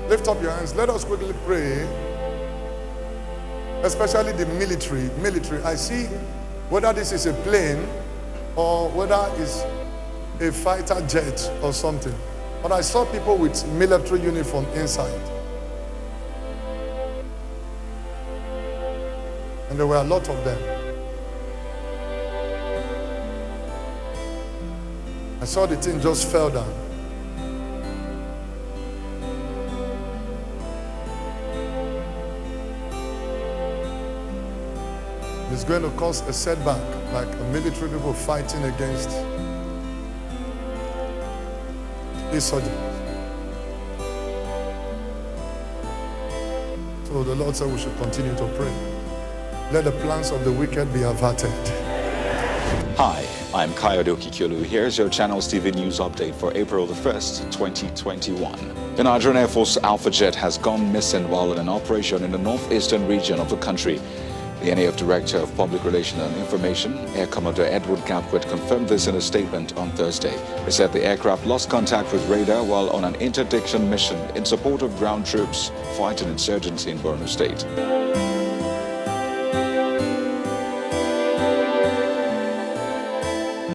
Lift up your hands. Let us quickly pray. Especially the military. I see whether this is a plane or whether it's a fighter jet or something. But I saw people with military uniform inside. And there were a lot of them. I saw the thing just fell down. It's going to cause a setback, like a military people fighting against insurgents. So the Lord said we should continue to pray. Let the plans of the wicked be averted. Hi, I'm Kayode Okikiolu. Here's your Channels TV news update for April the 1st, 2021. The Nigerian Air Force Alpha jet has gone missing while in an operation in the northeastern region of the country. The NAF Director of Public Relations and Information, Air Commodore Edward Gapquet, confirmed this in a statement on Thursday. He said the aircraft lost contact with radar while on an interdiction mission in support of ground troops fighting insurgency in Borno State.